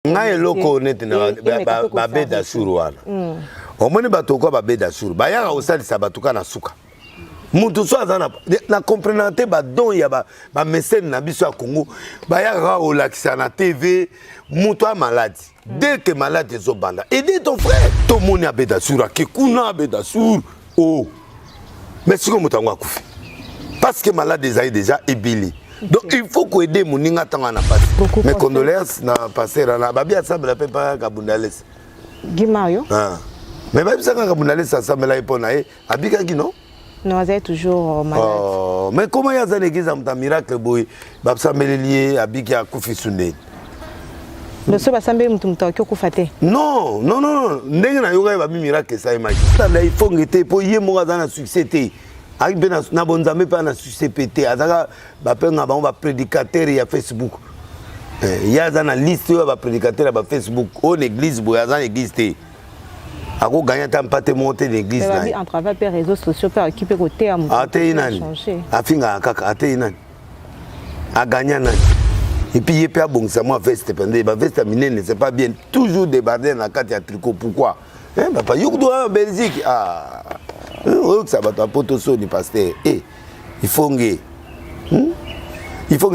ngai loko nete na ba beda suru wana omoni batoko ba beda suru ba yaka osalisa batuka na suka mutu so azana na comprenante ba don ya ba mécène na biso ya Congo ba yaka olakisa na TV mutu a malade dès que malade ezobanda aider ton frère to moni a beda suru akekuna beda suru oh mais siko mutu ngo akufi parce que malade déjà ebili. Donc il faut qu'aider mon ninga tanga passe. Mes condoléances na passer na babi assemble la pas Kabundales. Gimario. Ah. Mais babi ça Kabundales assemble la epona abika gi non? Non, elle est toujours malade. Oh, mais comment y a des églises am miracle boy babsambe lié abika kufi sunde. Le so basambe mutumta okufate. Non, non non, ndenge na yoga babi miracle ça imagine. Il faut ngete po yemo za na succès té. Avec na bonzambe pa na CPT azaka ba penga ba prédicateur ya Facebook ya za na liste ya ba prédicateur ba Facebook on église boya za église té ako gagner ta mpate monter l'église na en travers les réseaux sociaux pour équiper côté à mon afinga kaka ate inani a gagner nani et puis yepia bongisa moi veste pendant ba veste minene c'est pas bien toujours débarder na carte ya tricot pourquoi hein papa yuko en Belgique ah ça va t'apporter ça ni pasteur eh il faut que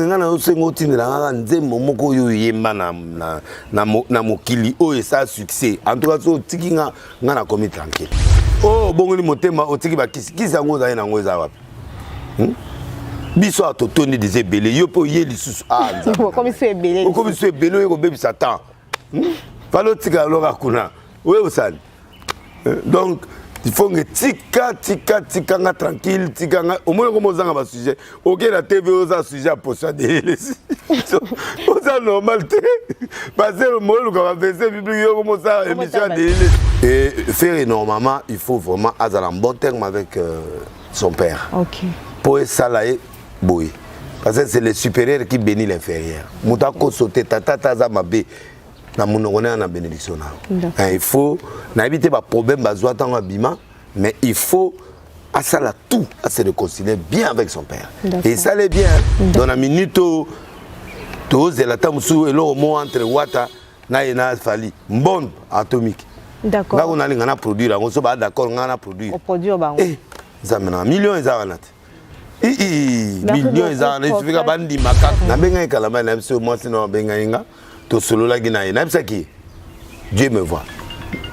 ngana osengo tindela ngana nzembo moko yo yemba na mokili o esa succès en tout cas so tiki ngana komi tranquille oh bongo ni motema otiki ba kisi ngo za na ngo za wapi biso atotoni des ebele yo po ye lisusu ah comme c'est ebele comme c'est ebele yo ko bebi satan falo tika loka kuna we usani donc il faut que tika nga tranquille tika nga au moins comme ozanga ba sujet OK la TV oza sujet à poser des oza normal parce que le mot ka verser biblique yo comme ça émission de et faire énormément il faut vraiment avoir un bon terme avec son père. OK. Pour ça là boy parce que c'est le supérieur qui bénit l'inférieur. Mutako sauter tata za mabe na monongona na bénédiction na il faut na éviter ba problème bazwa tango bima mais il faut à ça là tout à se réconcilier bien avec son père et ça l'est bien dans la minute to zela tamusu elo mo entre wata na ina fali bombe atomique d'accord là on a ngana produire on so ba d'accord ngana produire on produire ba eh ça mena millions ezanat millions ezanat il suffit ka bandi makaka na benga kalama na mso moi sinon benga inga to solo la gina na bisaki Dieu me voit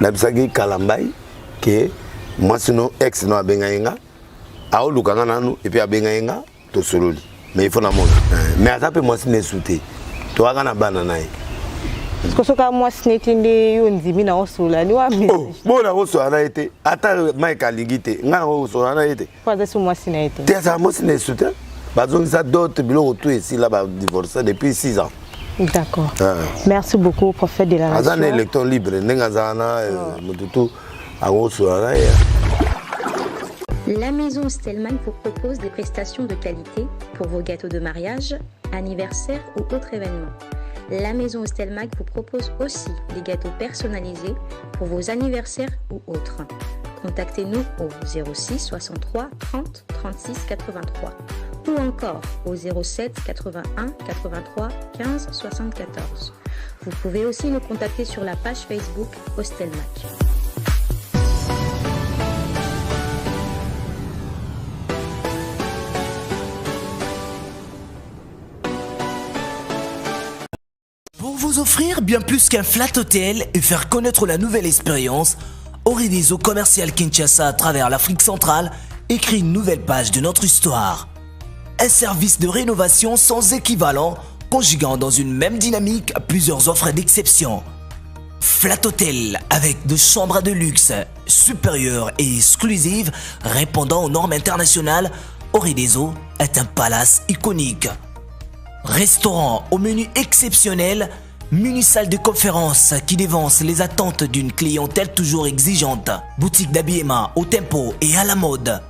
na bisaki kalambai que moi sinon ex no abenga a olukanga nanu et puis abenga to solo li mais il faut na mona mais atape moi sinon souté to aka na bana nae parce que soka moi sinetinde yo ndimi na osola ni wa mi bon na osola na été ata Mike aligite nga osola na été pas ça moi sinete te ça moi sinon souté bazong ça d'autres bilo tout ici là ba divorcé depuis 6 ans. D'accord. Merci beaucoup, prophète de la nation. Azana électron libre, n'engazana mututu awosuara. La maison Stelman vous propose des prestations de qualité pour vos gâteaux de mariage, anniversaire ou autres événements. La maison Stelman vous propose aussi des gâteaux personnalisés pour vos anniversaires ou autres. Contactez-nous au 06 63 30 36 83 ou encore au 07 81 83 15 74. Vous pouvez aussi nous contacter sur la page Facebook Hostelmac. Pour vous offrir bien plus qu'un flat hôtel et faire connaître la nouvelle expérience, Orideso Commercial Kinshasa à travers l'Afrique centrale écrit une nouvelle page de notre histoire. Un service de rénovation sans équivalent, conjuguant dans une même dynamique plusieurs offres d'exception. Flat Hotel avec de chambres de luxe, supérieures et exclusives, répondant aux normes internationales, Orideso est un palace iconique. Restaurant au menu exceptionnel, mini-salle de conférence qui dévance les attentes d'une clientèle toujours exigeante. Boutique d'habillement au tempo et à la mode.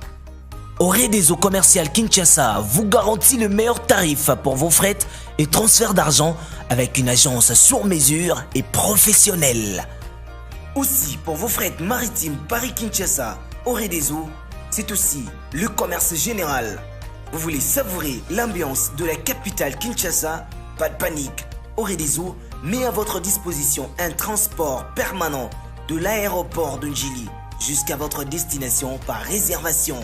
Orideso Commercial Kinshasa vous garantit le meilleur tarif pour vos frais et transferts d'argent avec une agence sur mesure et professionnelle. Aussi pour vos frais maritimes Paris-Kinshasa, Orideso, c'est aussi le commerce général. Vous voulez savourer l'ambiance de la capitale Kinshasa? Pas de panique. Oredezo met à votre disposition un transport permanent de l'aéroport de Njili jusqu'à votre destination par réservation.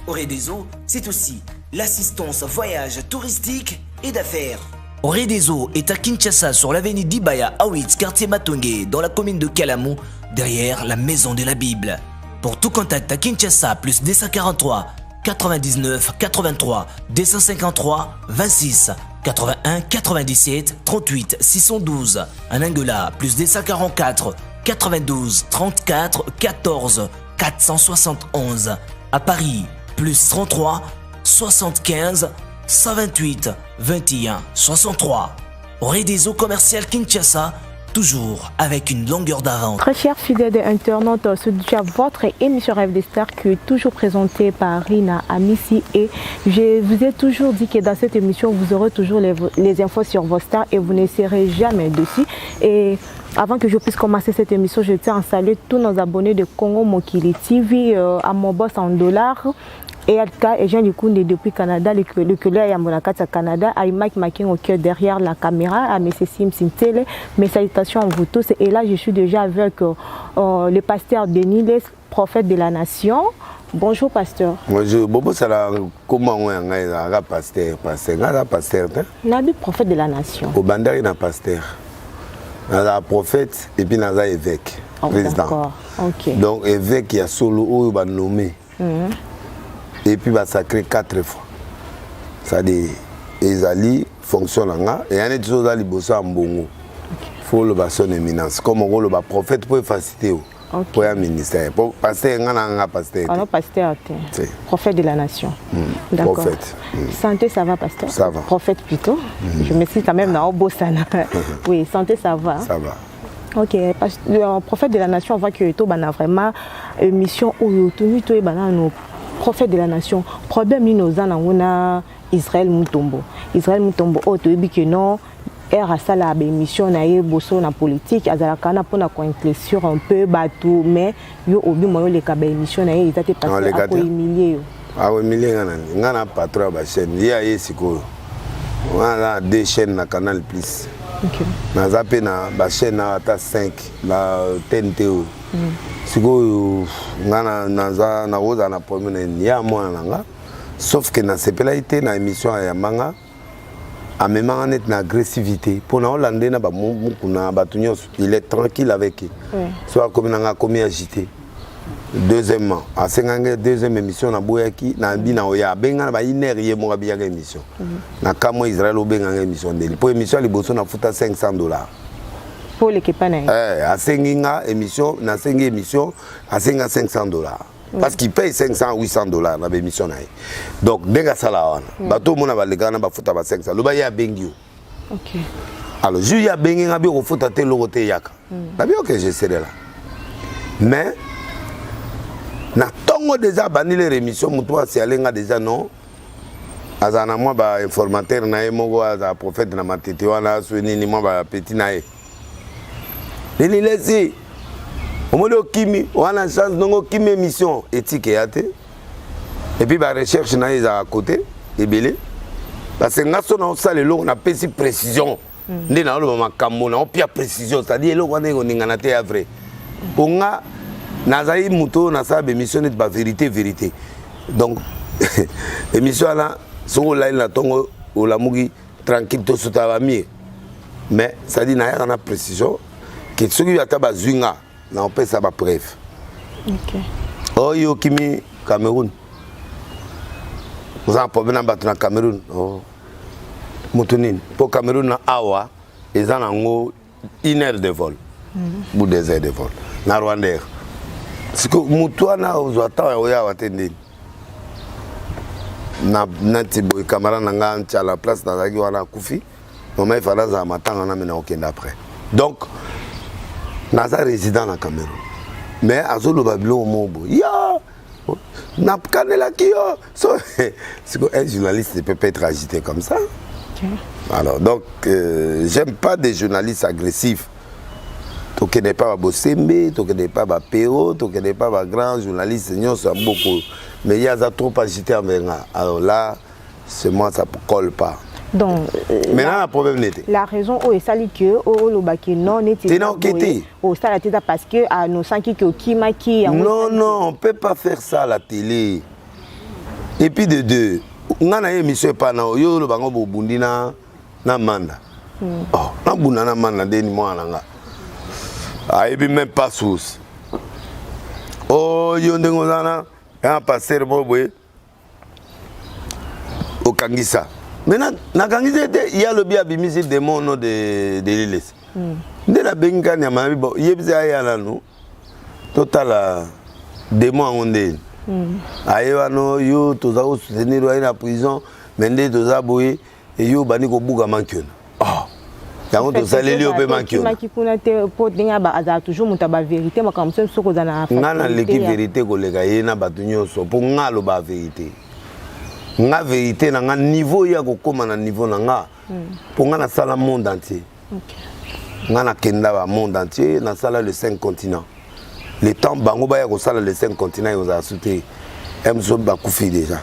Oredezo, c'est aussi l'assistance voyage touristique et d'affaires. Oredezo est à Kinshasa sur l'avenue d'Ibaya Awitz, quartier Matongé, dans la commune de Kalamu, derrière la maison de la Bible. Pour tout contact à Kinshasa, plus 243 99 83 253 26 81 97 38 612. En Angola, plus 244 92 34 14 471. À Paris, plus 33 75 128 21 63. Oredezo commercial Kinshasa, toujours avec une longueur d'avance. Très chers fidèles et internautes, c'est déjà votre émission Rêve des Stars qui est toujours présentée par Rina Amissi, et je vous ai toujours dit que dans cette émission vous aurez toujours les infos sur vos stars et vous ne serez jamais dessus. Et avant que je puisse commencer cette émission, je tiens à saluer tous nos abonnés de Congo Mokili TV, à mon boss en dollars. Et Alka et Jean Likunde depuis Canada, le collègue à Monakata Canada, à Mike Makin au cœur derrière la caméra, à M. Sim Sintele. Mes salutations à vous tous. Et là, je suis déjà avec le pasteur Denis, le prophète de la nation. Bonjour, pasteur. Bonjour. Bobo, ça la comment on a pasteur, pasteur. Nabi prophète de la nation. Au bandari na pasteur. Na prophète et puis na évêque, président. D'accord. OK. Donc évêque il y a solo où va nommer. Et puis va sacrer 4 fois. Ça dit Ezali fonctionne là et un autre chose ali bossa mbongo. Faut le ba son éminence comme on le ba prophète pour faciliter pour un ministère. Pour pasteur ngana pasteur. Ah non, pasteur. Prophète de la nation. D'accord. Prophète. Santé, ça va, pasteur? Ça va. Prophète plutôt. Je me suis quand même dans Obosana. Oui, santé, ça va. Ça va. Ok, le prophète de la nation, on voit que tu as vraiment une mission où tu es prophète de la nation. Problème, nous avons Israël Mutombo. Israël Mutombo, tu dis que non. Era sala ba émission na ye boso na politique azala kana pona ko inclure un peu bateau mais yo obi moyo le ka ba émission na ye ezate passer à ko humilier yo ah oui humilier ngana patron ba chaîne ya ye siko voilà 2 chaînes na Canal Plus. OK na zape na ba chaîne na ata 5 la TNT siko ngana naza na oza na problème ya mwana nga sauf que na sepelaité na émission ya manga en même temps, une agressivité. Pour nous, il est tranquille avec eux. Soit comme on a commis agité. Deuxièmement, à 5 deuxième émission, on a boyaki, na bina oya, benga ba inerrier mo biya émission. Na kamo Israël benga émission deli. Pour émission les bosso na futa $500. Pour l'équipe na. À 5 émission, na 5 émission, à 500$. Parce qu'il paye $500-800 dans l'émission. Donc, dès que ça là, bateau mon a les gars na ba futa ba 500. Le ba ya bengi. OK. Alors, je ya bengi ngabi ko futa te logote yaka. Na bien que je serai là. Mais na tongo déjà bani les émissions muto c'est alenga déjà non. Azana moi ba informateur na ye moko aza prophète na matete wana souni ni moi ba petit na ye. Nini laisser Omodo kimi, on a une chance de kimi émission éthique et athée. Et puis la recherche est à côté, et belé. Parce que nous avons une petite précision. Nous avons une précision, c'est-à-dire que nous avons une vrai. Pour nous, nous avons une émission de vérité. Donc, l'émission là, si on a une tranquille, tout ce va mieux. Mais ça dit qu'il y a une précision que ceux qui ont une na on peut ça ba preuve. OK. Oh yo kimi Cameroun. Vous avez un problème dans Cameroun. Oh. Moutounine. Pour Cameroun na awa, ils ont 1 heure de vol. Ou 2 heures de vol. Na Rwanda. Parce que Moutouana aux attend oya watende. Na tibo camarade nanga à la place dans la wana kufi. Maman il fallait za matanga na mena okenda après. Donc Naza résident dans Cameroun. Mais à Zolo Babylon, Mobo, ya, n'a pas un journaliste ne peut pas être agité comme ça. Alors, donc, j'aime pas des journalistes agressifs. Tu ne connais pas Bossembe, tu ne connais pas PO, tu ne connais pas grand journaliste, c'est beaucoup. Mais il y a trop agité envers. Alors là, c'est moi, ça ne colle pas. Donc, maintenant, le problème n'était. La raison où est sali que le baki non n'était pas au stade parce que à nos 5 qui maki. Non, non, on peut pas faire ça à la télé. Et puis de deux, on a une émission pas na yo le bango bobundi na manda. Oh, na buna na manda deni mo alanga. Ah, et puis même pas sous. Oh, yo ndengo zana, un passer boboé. Au Kangisa. Maintenant, na Kangisa il y a le bien bimisi démon no de l'île. De la benga ni ma bo yebze aya na no. Total démon onde. Ayewa no yo toza ko soutenir na prison, mende toza boye et yo bani ko buga mankion. Ah. Yango to saleli o be mankion. Maki kuna te po dinga ba aza toujours mutaba vérité makamso soko za na affaire. Ngana leki vérité ko lega yena batu nyoso po ngalo ba vérité. Nga vérité na nga niveau ya ko koma na niveau na nga. Po ngana sala monde entier. OK. Ngana kenda ba monde entier na sala le 5 continents. Le temps bango ba ya ko sala le 5 continents yo za souté. Emso ba kufi déjà.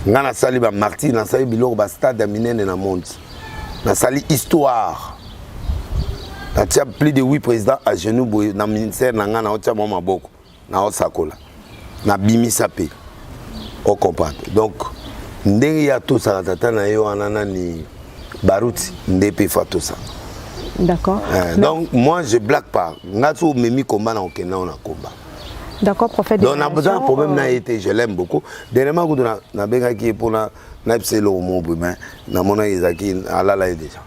Ngana sali ba martyr na sali biloko ba stade minene na monde. Na sali histoire. Na tia plus de 8 présidents à genoux dans le ministère na ngana otia mo maboko na osakola. Na bimisa pe. On comprend. Donc ndenge ya to sa tata na yo anana ni baruti ndepe fa to ça. D'accord. Donc moi je blague pas. Ngaso memi combat na okena on a combat. D'accord, prophète. Donc on a besoin de problème na été, je l'aime beaucoup. Dernièrement quand na benga qui pour na pselo mo mais na mona izaki alala déjà.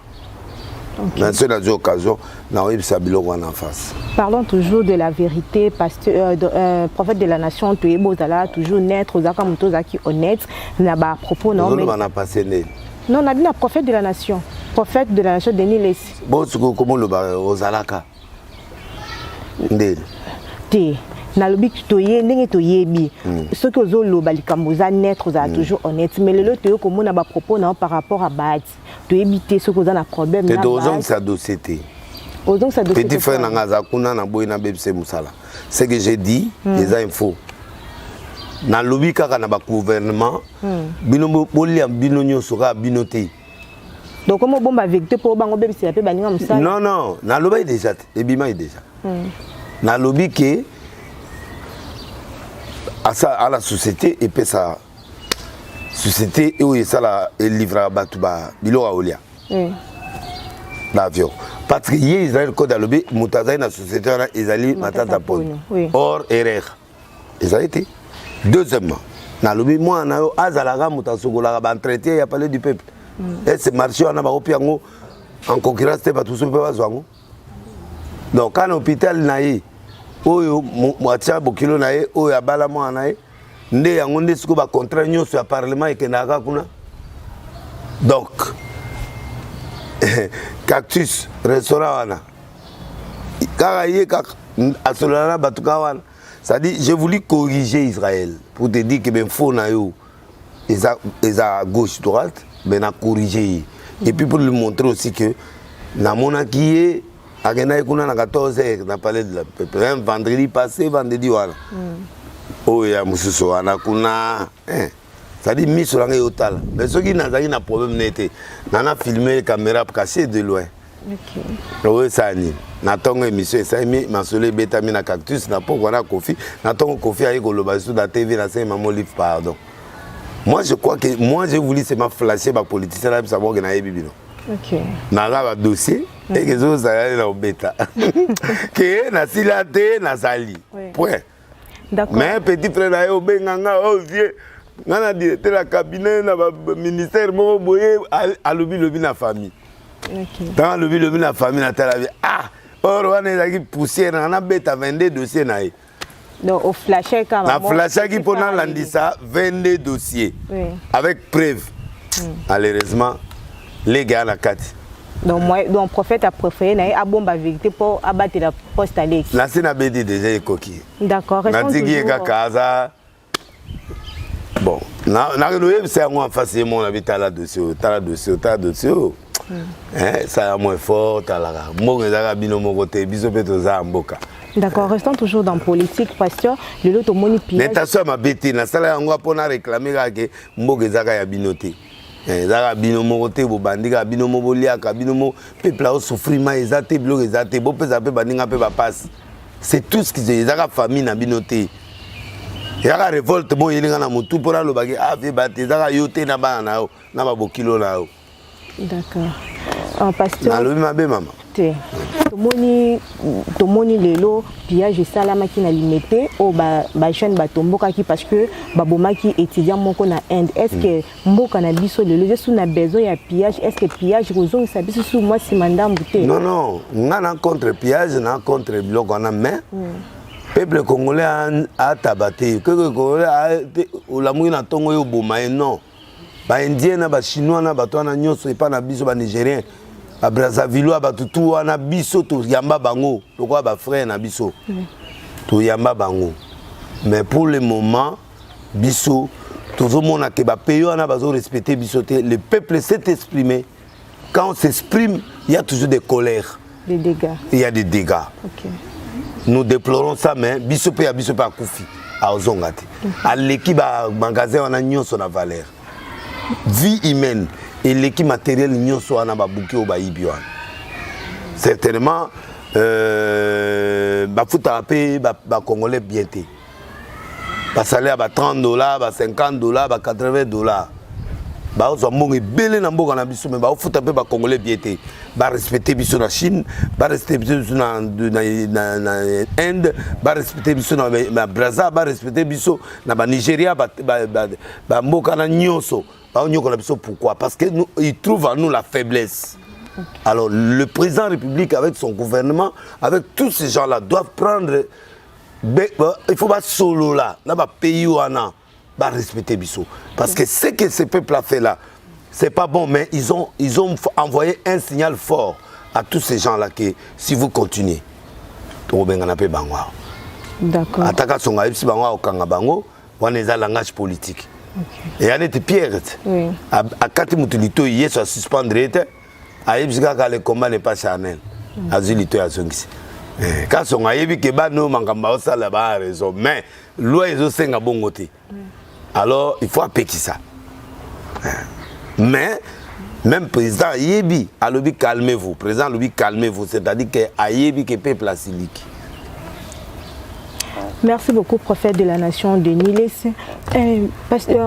Dans cette occasion, na websa biloko en face. Parlons toujours de la vérité, prophète de la nation, tu es toujours naître, zaki honnête, n'a pas propos non mais. On a passé né. Non, on a dit la prophète de la nation de Niles. Bon, comment le ozalaka. Ndel. Té. Na lobi toye ndenge toyebi. Ce que ozolo balikambo za naître, za toujours honnête, mais le lot to comme on a pas propos non par rapport à Bad. Tu éviter ce que vous avez un problème là. Donc ça dossier. Petit frère nangaza kuna na boy na bebse musala. Ce que j'ai dit, les infos. Na lobby kaka na ba gouvernement, bino boli am bino nyoso ka binoté. Donc comment bomba vérité pour bango bebse pe baninga musala. Non non, na lobby déjà et bima déjà. Na lobby que à la société et puis ça société et ça la livre batuba bilo aolia l'avion parce que hier Israël code à lobby mutaza na société na ezali matata pon or erreur ça a été deuxièmement na lobby moi na yo azalaga mutasokola ba entretien ya parler du peuple et ce marché on a ba opiango en concurrence te ba tout ce peut pas zwango donc quand hôpital naï oyo mwatia bokilo naï oyo abala moi naï nde yango nde siko ba contrat nyonso ya parlement ekendaka kuna donc cactus restaurant wana kaka ye kaka asolana batuka wana ça dit j'ai voulu corriger Israël pour te dire que ben faux na yo eza gauche droite ben na corriger et puis pour lui montrer aussi que na monaki ye agena kuna na 14h na parler de la peuple un vendredi passé vendredi wana oh ya mususu wana kuna ça dit mis sur la hôtel mais ceux qui n'ont pas problème n'était nana filmé caméra cachée de loin. OK. Oui ça ni na tongo émission ça mi masole beta mi na cactus na poko na kofi na tongo kofi ayi ko loba sur la TV na c'est maman livre pardon. Moi je crois que j'ai voulu c'est ma flasher ba politicien là savoir que na yebi non. OK. Na la dossier et que ça ça na beta. Que na silate na sali. Point. D'accord. Mais petit frère là au benganga oh vieux ngana directeur la cabinet na ministère mo boye a lobi na famille. OK. Dans lobi na famille na tala ah or wana ezaki poussière na beta 22 dossiers na ye. Donc au flasher quand na flasher qui pendant landisa 22 dossiers. Oui. Avec preuve. Malheureusement les gars na kati. Donc moi donc prophète a préféré na bomba vérité pour abattre la poste à l'ex. Là c'est na bedi déjà ekoki. D'accord. Nandiki kakaza. Bon, na c'est en face mon habitat là dossier, dossier. Ça a moins fort talaga. Mo ngeza bino mo côté biso peto za mboka. D'accord, restons toujours dans politique pasteur, le lot moni pillage. L'intention ma bêtise na sala yango pona réclamer que mboka zaka ya binoté. ezaka bino moko te bobandika bino mo boliaka bino mo peuple au souffrir ma ezate biloko ezate bo pesa pe baninga pe bapasse. C'est tout ce qui ezaka famille na bino te. Ezaka révolte mo yelinga na mutu pona lobaki ave bate ezaka yo te na bana na yo na babokilo na yo. D'accord. Pasteur. Na lobi mabe mama. Tomoni lelo pillage salama qui na limité au ba jeune batomboka qui parce que babomaki étudiant moko na Inde. Est-ce que mboka na biso lelo je na besoin ya pillage? Est-ce que pillage rozong sa biso sous moi si mandam buté? Non, ngana contre pillage na contre biloko na mais peuple congolais a tabaté que congolais a la mouina tongo yo boma non. Ba indien na ba chinois na bato na nyoso epa na biso ba nigérien. A Brazzaville ba tutu wana biso to yamba bango lokwa ba frère na biso to yamba bango mais pour le moment biso to mona ke ba pays wana bazo respecter biso te. Le peuple s'est exprimé. Quand on s'exprime il y a toujours des colères, des dégâts, il y a des dégâts. OK. Nous déplorons ça mais biso pe kufi a ozongati à l'équipe ba magasin wana nyonso na valeur vie humaine et l'équipe matérielle nyonso wana ba bouki o ba ibiwan certainement ba futa pe ba congolais bien té ba salaire ba $30 ba $50 ba $80 ba ozo mbongi belé na mboka na biso mais ba futa pe ba congolais bien té ba respecter biso na Chine ba respecter biso na Inde ba respecter biso na Brazza ba respecter biso na ba Nigeria ba mboka na nyonso. Pourquoi? Parce qu'il trouve en nous la faiblesse. Alors le président de la République avec son gouvernement, avec tous ces gens-là, doivent prendre... Il faut pas solo là, là, pays où on a, respecter Bissot. Parce que ce que ce peuple a fait là, c'est pas bon, mais ils ont envoyé un signal fort à tous ces gens-là que si vous continuez, d'accord. Ataka songa epsi bango okanga bango, wana eza langage politique. Et il y a Pierre. Oui. À 4 minutes, il est suspendre. Le combat n'est pas charnel. Azulito a son quand on a vu que Bano Mangamba a raison, mais l'eau est aussi un bon côté. Alors il faut appeler ça. Mais même président Yebi a lobby calmez-vous. Président lobby calmez-vous, c'est-à-dire que Ayebi que peuple asilique. Merci beaucoup, prophète de la nation de Niles.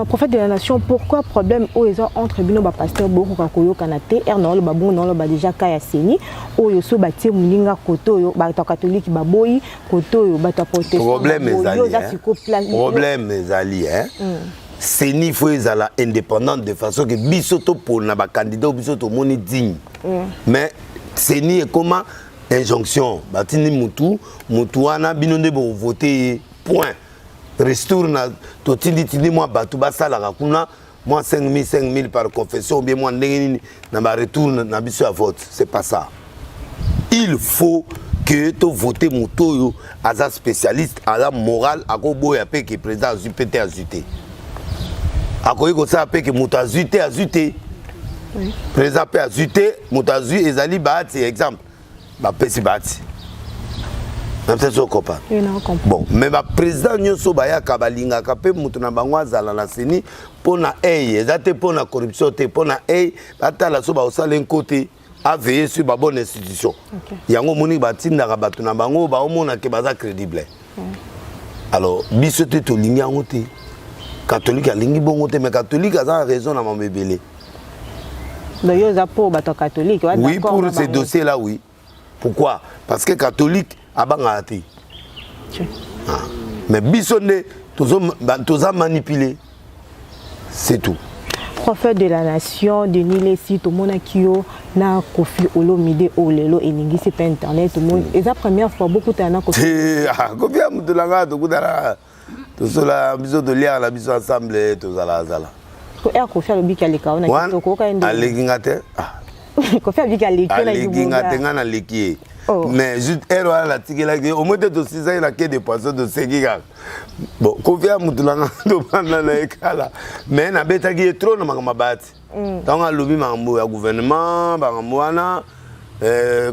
Prophète de la nation, pourquoi problème entre Bino pasteur Boko Kakoyo Kanate, Ernol Babou non ba déjà Kaya Seni, Oyoso Bati Muninga Koto, Bata catholique Baboyi, Koto, Bata protestant. Problème est allié, hein. Seni il faut être indépendant de façon que Bisoto pour na ba candidat Bisoto moni digne. Mais Seni est comment injonction batini mutu wana binonde bo voter point retour na to tindi moi batu basala kuna moi 5000 par confession ou bien moi ndengeni na ba retour na biso à vote, c'est pas ça. Il faut que to voter mutoyo aza spécialiste ala moral akobo ya pe que président ZPT azuté akoyi ko sa pe que mutu azuté président pe azuté mutu azu ezali baati exemple ba pesi bati na peut-être copain bon mais ba président nyoso ba ya kabalinga ka pe mutu na bango azala na seni pona ezate pona corruption te pona batala so ba osala un côté a veiller sur ba bonne institution yango moni batinda ka batu na bango ba omona ke baza crédible. Alors biso te to lingi yango te catholique a lingi bongo te mais catholique a raison na mambebele. Oui, pour ces dossiers là oui. Pourquoi? Parce que catholique a bangati. Mais bisonné, tous ont manipulé. C'est tout. Prophète de la nation, de Nilesi, tout le monde qui a Kofi Olomide Olelo et Ningi, c'est pas internet. Et la première fois, beaucoup de gens Kofi. Kofi a moutou langa, tout cela, bisous de lire la bisous ensemble, tout ça. Kofi a le bic à l'écart. À l'égingate. Kofi a dit à l'équipe. Mais juste la tique là, au moins de 6 ans, il a que des poissons de 5 gars. Bon, Kofi a moutulanga de la écala. Mais na beta qui est trop na mabati. Tant à lobby mambo ya gouvernement, bangambwana,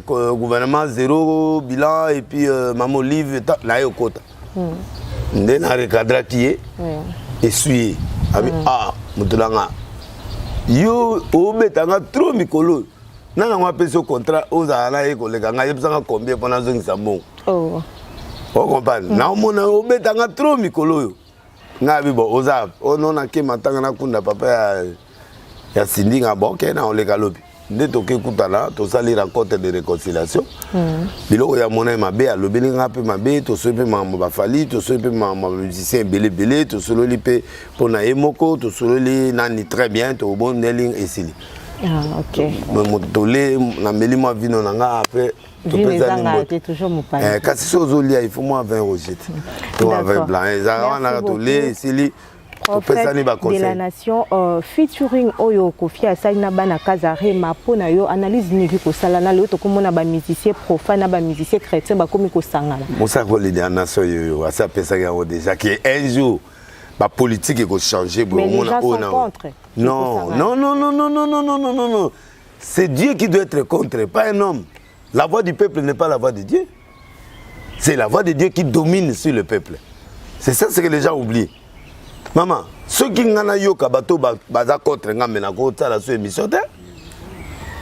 gouvernement zéro bilan et puis maman livre na yokota. Ndé na recadra qui est essuyé. Ah moutulanga. yo obetanga trop mikolo nanga ngwa peso contrat ozala na ekoleka nga yebisanga combien pendant zongisa mbongo oh comprendre na omona obetanga trop mikolo yo nga bibo oza onona ke matanga na kunda papa ya sindinga bon ke na oleka lobi nde toke kutana tosali rencontre de réconciliation biloko ya mona mabe alobeli nga pe mabe tosoli pe mambo bafali tosoli pe mambo musicien belé tosololi pe pona emoko tosololi nani très bien to bon neling esili ok motole na meli moi vino na nga après toujours mon père kasi so ozolia il faut moi 20 rojete to 20 blanc ezala wana tole esili de la nation featuring Oyo Kofi Assaina bana Kazare mapona yo analyse niki ko sala na le to komona ba musicien profane ba musicien chrétien ba komi ko sangala Mosa ko le la nation yo asa pesa ga déjà que un jour ba politique ko changer bo mona non c'est Dieu qui doit être contre pas un homme. La voix du peuple n'est pas la voix de Dieu. C'est la voix de Dieu qui domine sur le peuple. C'est ça ce que les gens oublient. Maman, ceux qui n'ont pas bateau baza contre ngame na ko tala so émission te.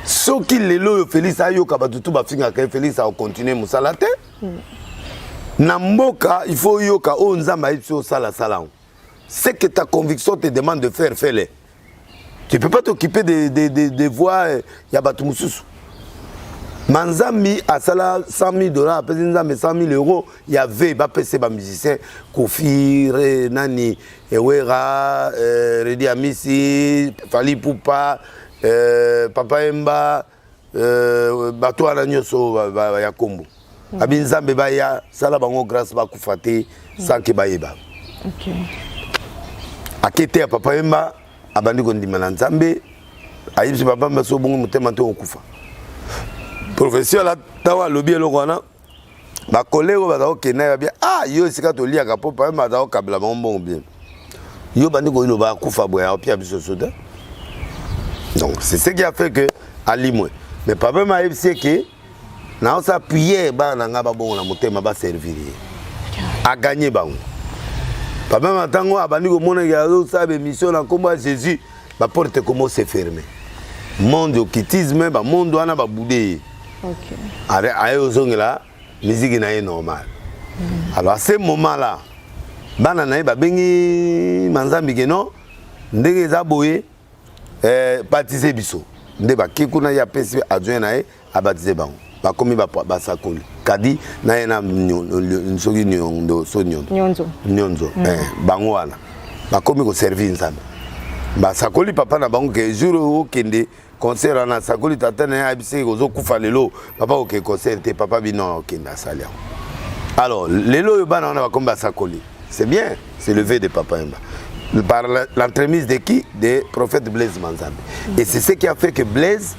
Ceux qui les lo Félix ayo ka bateau tout ba finga ka Félix a continuer musala te. Na mboka il faut yoka o nzamba itso sala sala. C'est que ta conviction te demande de faire fais-le. Tu peux pas t'occuper des voix ya batu mususu. Manzambi a sala $100,000 après nzambe 100,000 €, il y avait ba PC ba musicien Kofi Nani Ewera Redi Amisi Fali Poupa Papa Emba bato ala nyoso ya kombo abi nzambe ba ya sala bango grâce ba kufate sans ke bayeba. OK. Akete ya Papa Emba abandi ko ndima na nzambe ayibisi papa Emba so bongo mutema to okufa. Professeur la tawa lobi eloko wana ba kolego ba ko na bien yo sika to lia ka Papa Emba za ko kabla bongo bien. Yo bandi ko ino ba kufa boya opia biso soda. Donc c'est ce qui a fait que Ali moi. Mais Papa Emba c'est que na sa prière ba na nga ba bongo na mutema ba servir. A gagner bango. Papa Emba tango abandi ko mona ya zo sabe mission na komba Jésus ba porte comment se fermer. Monde occultisme ba monde wana ba boudé. OK. Aye ozongela musique na est normal. Alors à ce moment là bana na ba bengi manzambi ke non ndenge za boye baptiser biso nde ba kikuna ya pesi adjoint na abaptiser bango ba komi ba sakoli kadi na ye na nsoki nyondo so nyonzo bango wana ba komi ko servir nzambe ba sakoli papa na bango ke jour o kende concert na sakoli tata na abise ko zo kufa lelo papa o ke concert te papa bino kenda salia. Alors lelo yo bana na ba komi ba sakoli c'est bien, c'est le vœu de Papa Emba. Par l'entremise de qui? Des prophètes Blaise Manzambe. Et c'est ce qui a fait que Blaise,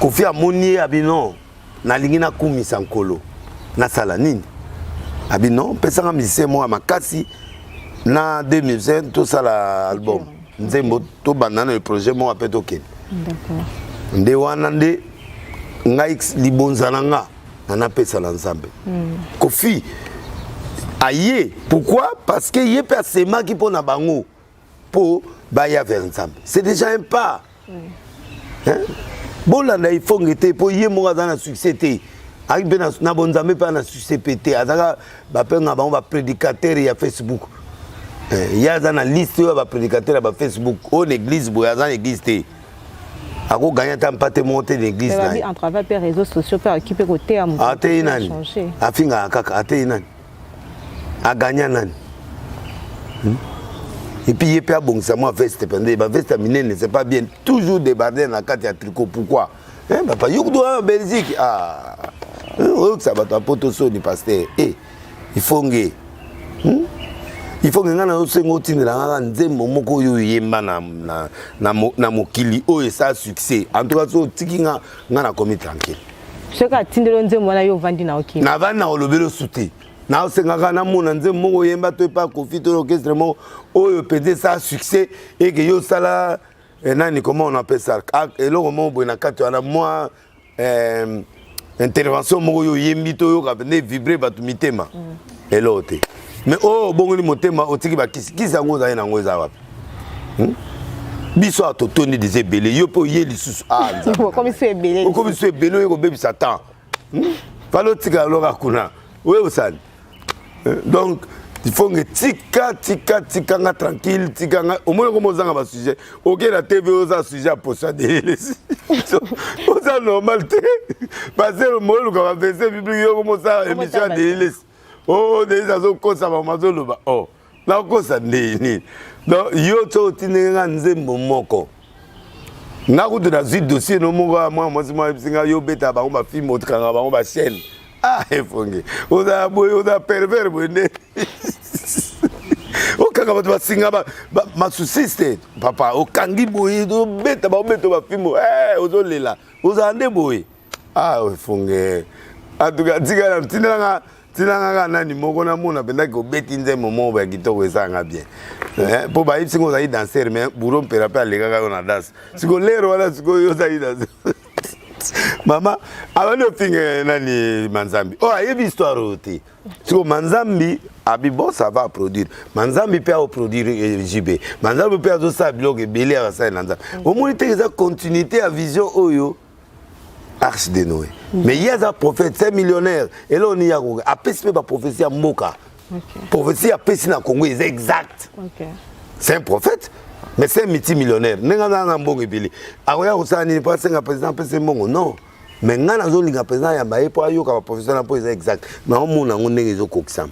Kofi Amoni Abinon, na lingina kumi sankolo, na salanine. Abinon, pesanga musicien moi makasi, na 2005, tout ça l'album. Nzembo, tout banana le projet moi appelle token. D'accord. Nde wanande, nga x libonzananga, na pesa l'ensemble. Kofi, aïe, pourquoi? Parce que y a personne qui pose na bango pour baya vers ensemble. C'est déjà un pas. Hein? Bon là il faut que pour y mo dans succès té. Avec ben na bonzambe pas na succès pété. Azaka ba pe nga ba prédicateur ya Facebook. Y a dans la liste ba prédicateur ba Facebook au église boya dans église té. Ako gagner tant pas te monter l'église là. En travers les réseaux sociaux pour occuper côté à mon. Até nani. Afinga kaka até nani. A gagner nani. Et puis il peut aboncer moi veste pendant ba veste minene c'est pas bien toujours débarder dans la carte à tricot pourquoi hein papa yo doit en Belgique ça va ta poto so ni pasteur il faut ngé il faut ngana na sengo tindela ngana nzembo moko yo yemba na mokili o et ça succès en tout cas so tikinga ngana komi tranquille ce ka tindelo nzembo na yo vandi na okili na vandi na olobelo souté na osengaka na mona nzembo moko yemba to pas Kofi to orchestre mo oyo pede ça succès et que yo sala nani comment on appelle ça et le moment bo na kati wana moi intervention moko yo yembi to yo ka ne vibrer batu mitema elote mais oh bongo ni motema otiki ba kisi ngo za na ngo za wapi biso atotoni des ebele yo po ye lisusu comme c'est belé comme c'est belé ko bebi satan falo tika loka kuna we usani donc il faut que tika nga tranquille tika nga au moins comme zanga ba sujet OK la TV oza sujet pour ça de oza normal te parce que mo lu ka verser biblique yo comme ça émission de oh des azo ko ça ba mazolo ba oh na ko ça ni donc yo to tinenga nzembo moko nga ko de la suite dossier no mo moi singa yo beta ba ba film otkanga ba ba chaîne efonge oza boy oza pervers bonne okanga bato basinga masusiste papa okangi boy do beta ba film ozolela oza nde boy efonge atuka tika na tinanga nani moko na mona benda ko beti nze momo ba kitoko esanga bien po ba ipsingo za danser mais bourron perape alega ka na danse siko lero wala siko yo za danse mama abano finge nani Manzambi ayebi histoire oti siko Manzambi abibo ça va produire Manzambi peut produire JB Manzambi peut zo sa blog belé à ça nanza au moins te za continuité à vision oyo Arche de Noé. Mais il y a un prophète, c'est un millionnaire. Et là, on y a un prophétie à Moka. Prophétie à Pessi na Congo, c'est exact. C'est un prophète, mais c'est un multimillionnaire. Nous avons un bon ébili. Alors, il n'y a pas un président, non. Mais nous avons un président, il y a un professeur, c'est exact. Mais on a un coxam.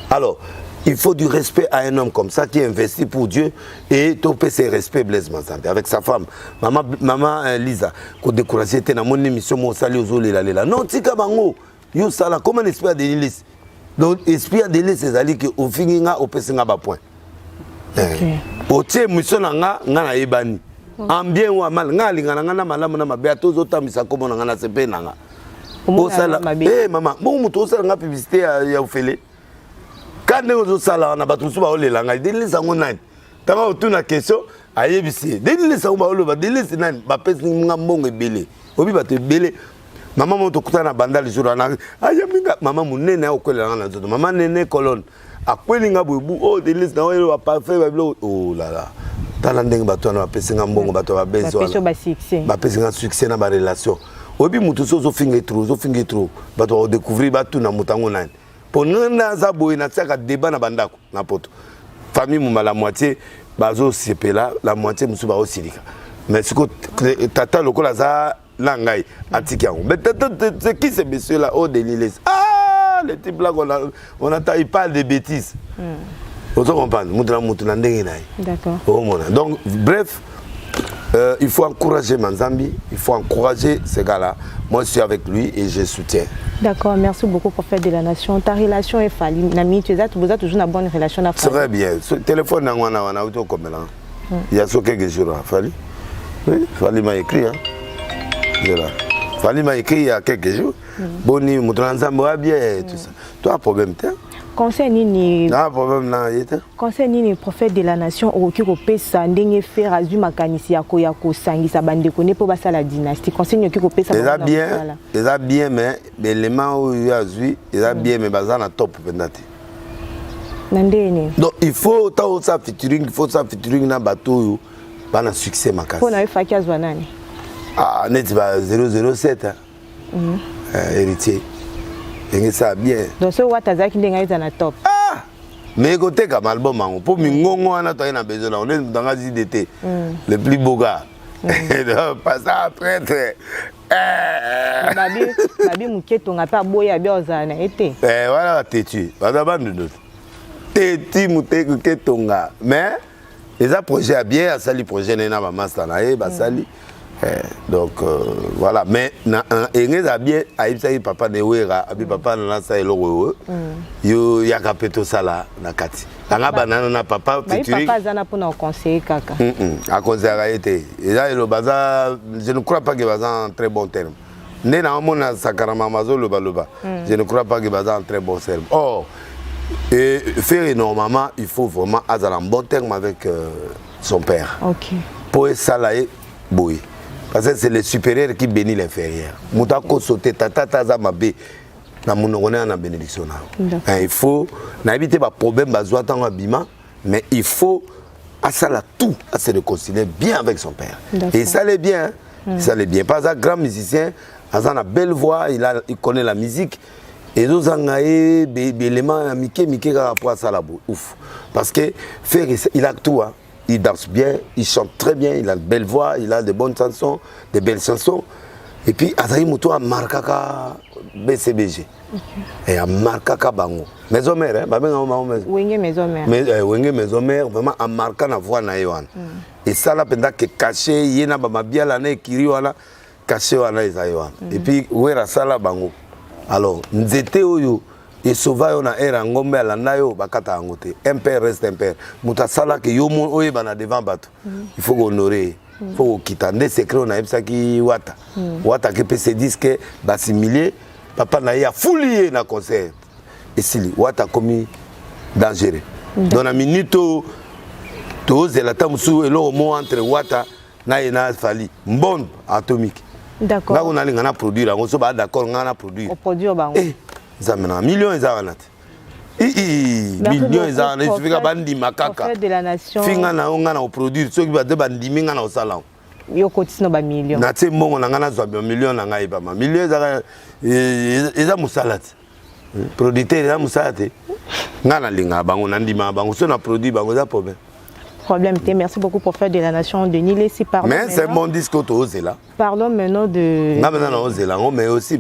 Alors, il faut du respect à un homme comme ça qui investit pour Dieu et topé ses respects Blaise Manzambi avec sa femme maman Lisa ko décourager était dans mon émission mon sali ozole la non tika bango yo sala comme un esprit de l'hélice donc esprit de l'hélice c'est ali que au finga au pesinga ba point o tie mission nga na ebani en bien ou mal nga linga nga na malamu na mabe atozo tamisa comme nga na sepe nga o sala maman bon muto o sala nga publicité ya ofele quand nous sommes na batu suba ole langa deli sango nani tanga otuna question ayebisi deli sango ba ole ba deli nani ba pesi nga mbongo ebele obi batu ebele mama moto kutana bandali jour na ayaminga mama munene akolela nga na zoto mama nene colonne akweli nga bubu oh deli na ole ba parfait ba blo oh la la tala ndenge batu na pesi nga mbongo batu ba bezo ba pesi nga succès na ba relation obi mutu so finge trop batu o découvrir batu na mutango nani pour nous na boy na tsaka débat na bandako na poto famille muma la moitié bazo sepela la moitié musu ba osilika mais ce que tata lokola za langai atiki yango mais tata c'est qui ces messieurs là au Deliles les types là on a il parle de bêtises vous comprenez mutu na ndenge nayi d'accord donc bref il faut encourager Manzambi, il faut encourager ce gars-là. Moi, je suis avec lui et je soutiens. D'accord, merci beaucoup, prophète de la nation. Ta relation est Fally, Nami, tu as toujours une bonne relation avec Fally. Très bien. Ce téléphone, on a auto comme là. Il y a quelques jours, Fally. Oui, Fally m'a écrit. Fally m'a écrit il y a quelques jours. Boni, Moutranzambo a bien, tout ça. Toi, un problème, t'es? Conseil ni prophète de la nation au qui pesa ndenge faire azu makanisi ya ko sangisa bande kone po basa la dynastie conseil qui pesa déjà bien mais l'élément où il a zui déjà bien mais baza na top pendate nandene donc il faut ça featuring na bateau bana succès makasi pour na faki azwa nani net ba 007 héritier et ça bien donc ce watazaki ndenga eza na top mais côté comme album pour mingongo ana to ina besoin on est dans la d'été le plus beau gars pas ça après babi muketo nga pa boya bioza na été voilà tétu baza bandu tétu muketo nga mais les projets a bien sali projet na maman sana basali donc voilà mais na engeza bien aibisa papa ne wera abi papa na sa eloko yo yaka peto sala na kati anga banana na papa featuring papa zana pona conseiller kaka a conseiller été et là le bazar je ne crois pas que bazar en très bon terme né na mona sakarama mazolo baloba je ne crois pas que bazar en très bon terme et faire énormément il faut vraiment avoir un bon terme avec son père pour salaire boy. Parce que c'est le supérieur qui bénit l'inférieur. Moutako sauter tata zamabe na monongona na bénédiction. Il faut n'habiter pas problème bazwa tango bima mais il faut Asala tout, à se réconcilier bien avec son père. Et ça allait bien, ça allait bien. Pas un grand musicien, a une belle voix, il connaît la musique. Et nous avons des éléments Mickey rapport à ça là, ouf. Parce que faire, il a tout, hein. Il danse bien, il chante très bien, il a une belle voix, il a de bonnes chansons, de belles chansons. Et puis, Azaï Moutou a marqué BCBG. Et a marqué Bango. Maison mère, hein? Wenge maison mère. Wenge maison mère, vraiment a marqué la voix na yohan. Et ça là, pendant que caché, il y a un bien l'année qui rit, caché wana yohan. Et puis, ouera ça là, Bango. Alors, nous étions et sauva na era ngombe la nayo bakata angote. Un père reste un père. Muta sala que yo mon oye bana devant bateau. Il faut honorer. Il faut quitter des secrets on a qui wata. Wata qui peut se dire que basimilier papa na ya foulier na concert. Et si wata commis dangereux. Dans la minute to zela tamsu et le mot entre wata na ina fali. Bombe atomique. D'accord. Là on a ngana produire, on se bat d'accord ngana produire. On produire bango. Zamena millions ezanat. Millions ezanat, il suffit que bandi makaka. De la nation. Finga na ngana au produire, ceux qui va de bandi minga na au salon. Yo kotino ba millions. Na te mbongo na ngana zo millions na ngai ba ma. Millions eza musalat. Producteur eza musalate. Ngana linga bango na ndima bango so na produit bango za problème. Problème. Merci beaucoup pour faire de la nation de Nil. Si mais c'est mon discours au Zéla. Parlons maintenant de. Non, maintenant au Zéla, mais aussi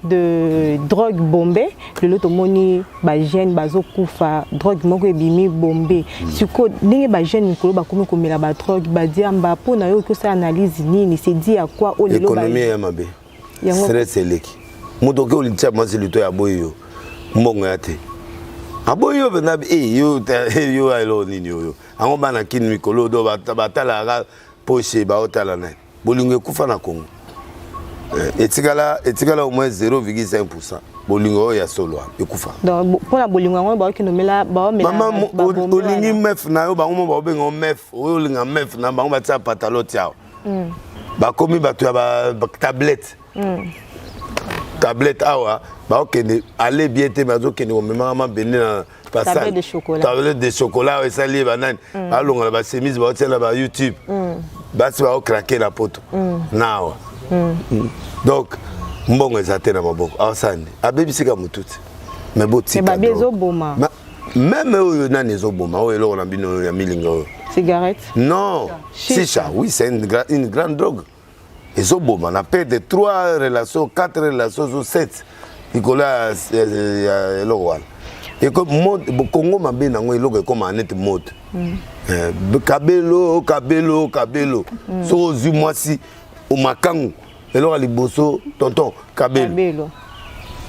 de drogue bombée. Le lotomoni, bagène, bazokoufa, drogue moko ebimi bombée. Suko, n'engé bagène nikolo bakomi komela ba drogue, badiamba po na yo que ça analyse ni c'est dit à quoi au lelo. Économie ya mabe. Stress eleki. Mutoke ulitia mwasi lito ya boyo. Mbongo yate. Aboyo benabi yo alo nini yo. Ango bana kin mikolo do batala ga poche ba otala na. Bolingo kufa na Congo. Etikala au moins 0,5%. Bolingo ya solo ekufa. Donc pour la bolingo ngo ba kinomela ba mela. Mama olingi mef na yo bango ba bengo mef, olinga mef na bango batia patalote yao. Ba komi batu ya ba tablette. Tablette awa ba okende aller bien te bazo kende o mema bende na tablette de chocolat. Tablette de chocolat et ça li banane. Ba longa ba chemise ba otela ba YouTube. Ba si ba o craquer la poto. Nawa. Donc mbongo ezate na maboko awasande abebisika mututi mais botika mais babezo boma même oyo nani ezoboma oyo eloko na bino ya milinga oyo cigarette non chicha oui c'est une grande drogue ezoboma na paix de 3 relations 4 relations ou 7 ikola eloko wana eko mode Congo mabe nango eloko ekoma anete mode kabelo so ozu mwasi au makangu et là liboso tonton kabelo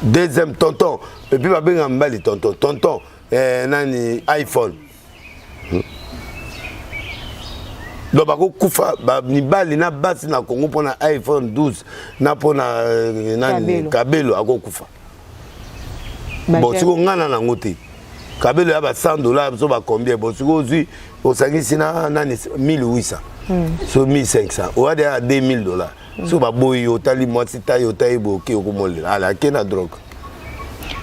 deuxième tonton et puis babenga mbali tonton nani iPhone donc bako kufa ni bali na basi na Congo pona iPhone 12 na pona nani kabelo ako kufa bon siko ngana na ngote kabelo ya ba $100 so ba combien bon siko ozui osangisi na nani 1800 so 1500 ou à $2000 so ba boy otali mwasi taille otaye boki okomolela ala kena drogue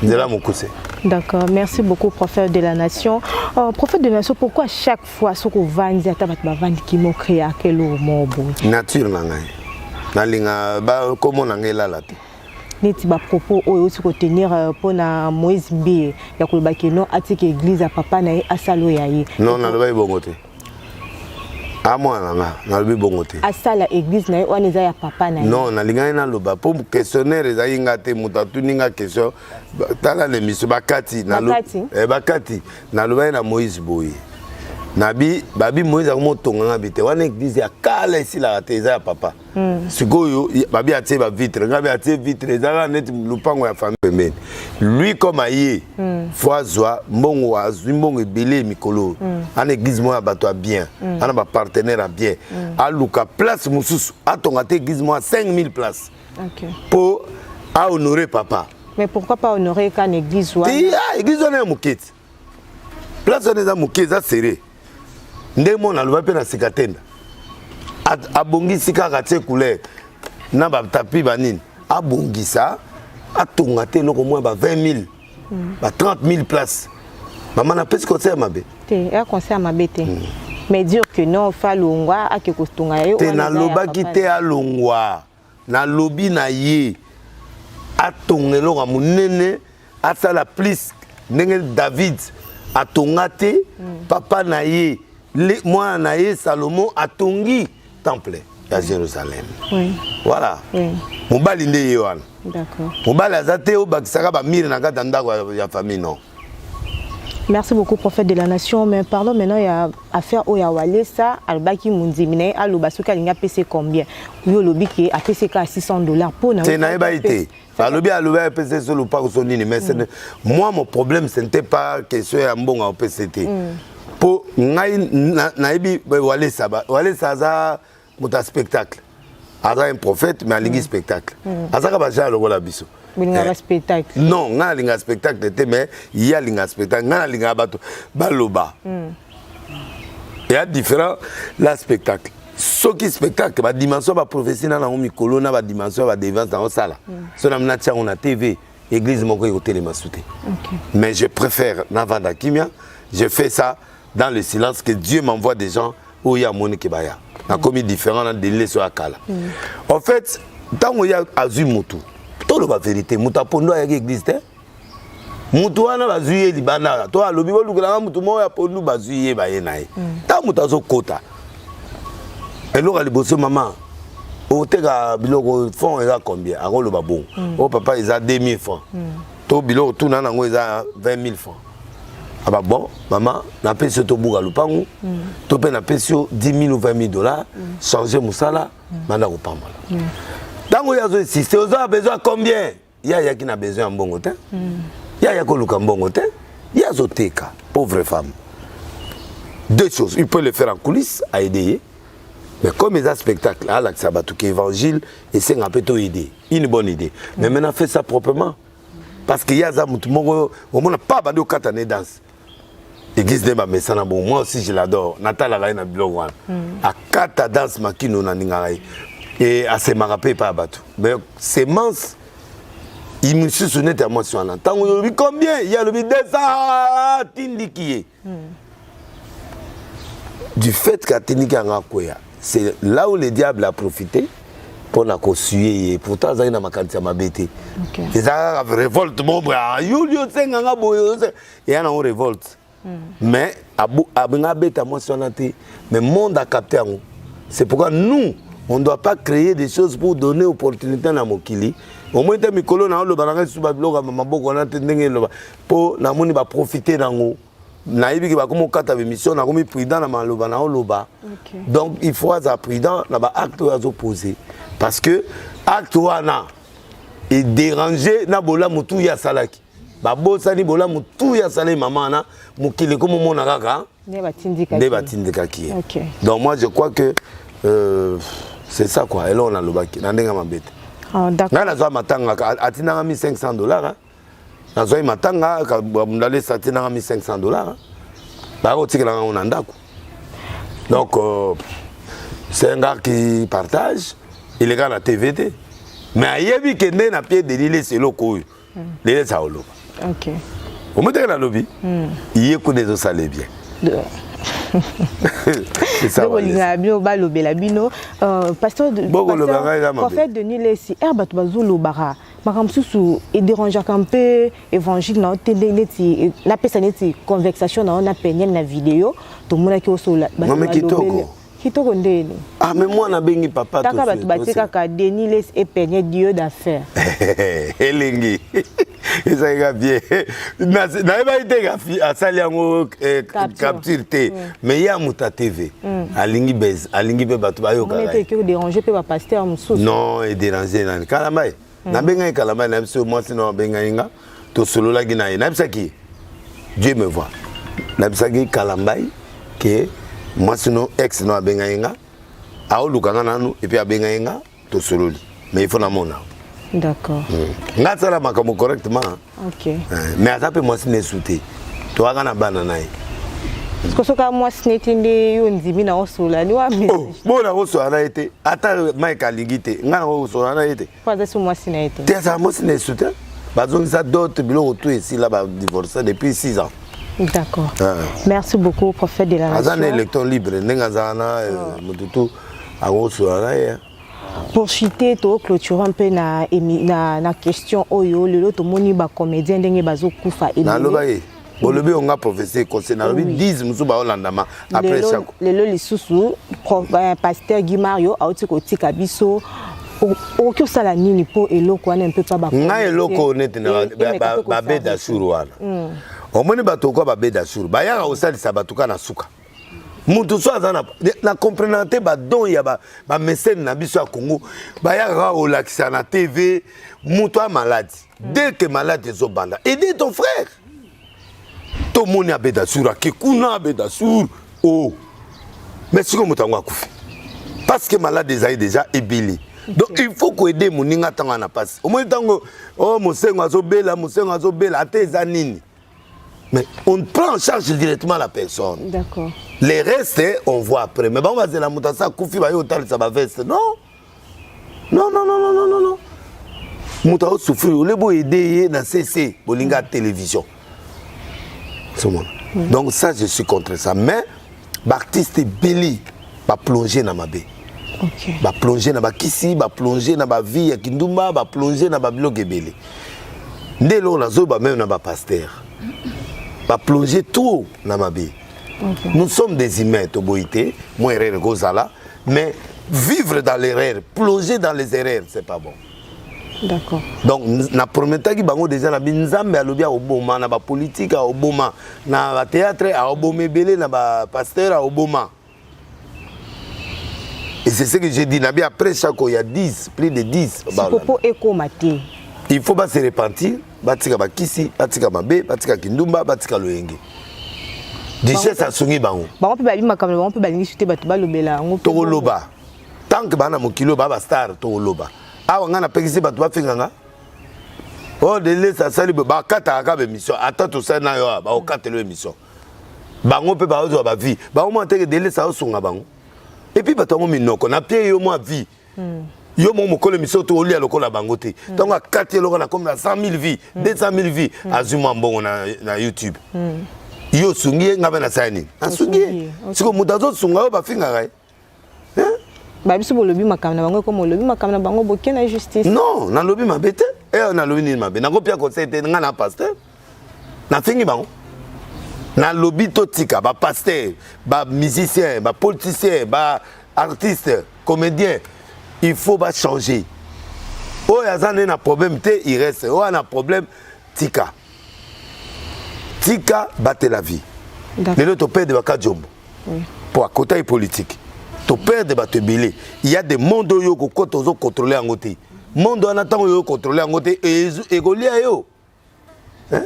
ndela mokuse. D'accord, merci beaucoup prophète de la nation. Prophète de la nation, pourquoi chaque fois ce qu'on vend ata bat ba vandi ki mo créer quel mobo nature na ngai na linga ba komo na ngai lala te neti ba propos oyo aussi ko tenir pona Moïse Mbi ya ko ba keno atike église a papa na asalo ya ye non na ba ibongote moi na lobi bongote asala église na wana eza ya papa na non na linga na loba pour questionnaire eza yinga te mutatu ninga question tala le miso bakati na lo bakati na loba na Moïse boye nabi babi Moïse akomotonga ngabite wana église ya kala ici la te eza ya papa sikoyo babi atie ba vitre ngabi atie vitre eza net lupango ya famille pembeni lui comme aye foazwa mbongo azwi mbongo ebele mikolo ana église mo ya bato ya bien ana ba partenaire ya bien aluka place mususu atonga te église mo 5000 places pour à honorer papa. Mais pourquoi pas honorer quand église ou église on est muketi place on est muketi ça serré ndemo na loba pe na sikatenda abongisi kaka te couleur na ba tapi banini abongisa atonga te loko moins ba 20000 ba 30000 places maman na pesi concert mabe te ya concert mabe te Mais dire que non, fa longwa ake kostonga yo. Te na loba ki te alongwa. Na lobi na ye. Atongelo ga munene asala plus ndenge David atongate papa na ye moi na ye Salomon atongi temple à Jérusalem. Oui. Voilà. Oui. Mobali nde ye wana. D'accord. Mobali azate o bakisaka ba mire na kata ndako ya famille non. Merci beaucoup, prophète de la nation. Mais parlons maintenant, il y a affaire au Yawalesa, Albaki Mundimine, Alubasuka, il y a PC combien? Yo lobi qui a PC à $600 pour nous. C'est naïba été. Alobi alobi PC sur le parc sonini mais moi mon problème ce n'était pas que ce soit un bon en PCT. Pour naïbi Walesa za muta spectacle. Aza un prophète mais alingi spectacle. Aza ka baja lo la biso. Un spectacle. Non, nga linga spectacle mais il y a linga spectacle, nga linga bato baloba. Il y a différent la spectacle. Ce qui spectacle, la dimension de la prophétie dans la mikolo, la dimension de la défense dans la salle. Si on a TV, l'église m'a dit que mais je préfère Navanda Kimia, je fais ça dans le silence que Dieu m'envoie des gens où il y a mon Kebaya. On a commis différents dans des sur la cala. En fait, tant qu'il y a Azumutu, tout la vérité, Mutapondo a existé. Mutuana bazuye libana, toi le bibo lugala mutu mo ya pondu bazuye bayenaye. Ta mutazo kota. Et là, les bosses maman, au tega biloko fond ils a combien? À le babon. Oh papa ils a 2000 francs. Tout biloko tout nana ils a 20 000 francs. Ah bah bon, maman, n'a pas ce tobuga lupangu. Tu peux n'a pas 10 000 ou 20 000 $. Changer musala, manda au pamba. Dans il y a aussi, c'est aux besoin combien? Il y a qui n'a besoin en bon hôtel. Il y a qui a bon hôtel. Il y a zoteka, pauvre femme. Deux choses, il peut le faire en coulisses à aider. Mais comme ils ont un spectacle, à l'Axabatuke évangile, et c'est un peu idée, une bonne idée. Mais maintenant, fait ça proprement. Parce qu'il y a ça, on n'a pas bandé au katane danse. Église de ma messana, bon, moi aussi je l'adore. Nathalie a une blog. À kata danse, makino na ningarai. Et à se marapé pas abattu. Mais c'est mince. Il me suis sonné à moi sur un temps. Combien? Il y a le 200 tindiki. Du fait qu'à Tinika Ngakoya. C'est là où le diable a profité pour la suer. Pourtant, ça y a ma quantité ma bête. Et ça révolte mon bras. Il y a une révolte. Mais à bête moi sur la tête. Mais le monde a capté. C'est pourquoi nous, on ne doit pas créer des choses pour donner opportunité à Mokili. Au moins, mes colons ont le barrage sous le blog pour profiter d'en naïbi qui va comme quatre émissions na comme prudent na maloba na oloba. Donc il faut être prudent na ba acte à opposer parce que acte wana est dérangé na bola mutu ya salaki ba bosa ni bola mutu ya salé maman na mukile comme mon kaka ne batindika ki. Donc moi je crois que c'est ça quoi et là on a lobaki na ndenga mabete. D'accord. Na zo matanga atina $1,500 hein. Nazoï matanga mundale satina $1,500. Bah au tigre on a ndako. Donc c'est un gars qui partage, il est gars la TVT. Mais ayebi kende na pied de l'île c'est loko. L'île ça olo. OK. Au moment de la lobby, il est connaît ça les bien. C'est ça. Pasteur prophète Denis Lessi erbatu bazulu bara makamsusu et déranger un peu évangile na télé na pesa neti conversation na penyel na vidéo to mona ki osola kitoko ndeni. Ah mais moi na bengi papa to. Taka batu batika ka Denis Lessi et penyel Dieu d'affaires. Elengi. Ça ira bien. Na pas été à Saliango capture T. Mais il y a Muta TV. Alingi Bez, Alingi Batu Bayo. On était que déranger pe pasteur Moussou. Non, et déranger na Kalamai. Na benga Kalamai na mso moi sinon benga inga. To solo la gina. Na msaki. Dieu me voit. Na msaki Kalamai que moi sinon ex no benga inga. A olukanga nanu et puis a benga inga to solo li. Mais il faut na mona. D'accord. Nga tsala makamo correctement. OK. Mais ça peut moi signer souté. Toi kana banana. Parce que soka moi signer tinde yo ndimi na osola ni wa message. Oh, bona osola na été. Ata Mike aligité. Nga osola na été. Pas ça moi signer été. T'es ça moi signer souté. Bazong ça d'autres biloko tout ici là ba divorcé depuis 6 ans. D'accord. Merci beaucoup, prophète de la nation. Un électeur libre, pour citer, tu clôturer un peu na question oyo le to moni ba comédien ndenge bazo kufa et Bolobi on a professé concernant 10 musuba Holandama après chaque le lisusu pasteur Guy Mario a oti ko tika biso o que ça la nini po eloko wana un peu pas ba nga eloko neti na ba beda shuru wana omoni bato ko ba beda shuru ba yaka osalisa batuka na suka muntu so azana na comprenante ba don ya ba mécène na biso ya Congo ba yaka olakisa na TV muntu a malade dès que malade zo banda aider ton frère tout le monde a beda shuru akekuna beda shuru oh mais si comme mutango akufi parce que malade déjà ébili. Donc il faut que aider mon ninga tanga na passe. Au moins tango oh musengo azobela atezanini. Mais on prend en charge directement la personne. D'accord. Les restes on voit après. Mais bon on va dire la mutasa kufi ba yo tal ça va veste. Non. Non. Mutao souffrir o lebo aider na CC bolinga télévision. C'est bon. Donc ça je suis contre ça mais l'artiste Billy va plonger dans ma baie. Okay. Va plonger dans ma kisi, va plonger dans ma vie à Kindumba, va plonger dans ma blog ebele. Ndelo na zo ba même na ba pasteur. Va plonger tout dans ma vie. Okay. Nous sommes des humains toboité, moi erreur gozala, mais vivre dans l'erreur, plonger dans les erreurs, c'est pas bon. D'accord. Donc na prometa ki bango déjà na binzambe alobia oboma na ba politique a oboma na ba théâtre a obomebele na ba pasteur a oboma. Et c'est ce que j'ai dit, après chaque il y a 10, plus de 10. Il faut pas se repentir, batika bakisi, batika mabe, batika kindumba, batika loyenge. Dieu ça songi bango. Ba on peut bali makamelo, on peut bali chuter batu balobela ngo. To loba. Tant que bana mokilo ba star to loba. Awa ngana pekisi batu ba finganga. Oh de laisser ça ba kata ka be mission. Attends tout ça na yo ba o kata le mission. Bango pe ba ozo ba vie. Ba o monter de laisser ça songa bango. Et puis bato minoko na pied yo mo vie yo mo mokolo misoto oli a lokola bangote donc a 4 lokola comme 100 000 vies 200 000 vies azuma mbongo na YouTube yo sungi ngaba na sani asungi siko mutazo sunga yo ba finga kai ba biso bolobi makamna bango comme lobi makamna bango boke na justice non na lobi mabete na lobi ni mabe na ko pia conseil te nga na pasteur na fingi bango na lobby totika ba pasteur ba musicien ba politicien ba artiste comédien il faut pas changer oh yazane na problème te il reste oh na problème tika battre la vie les autres perdent ba kajombo pour à côté politique to perdre ba te belé il y a des mondes yo ko kotozo contrôler en côté monde en attend yo contrôler en côté et golia yo hein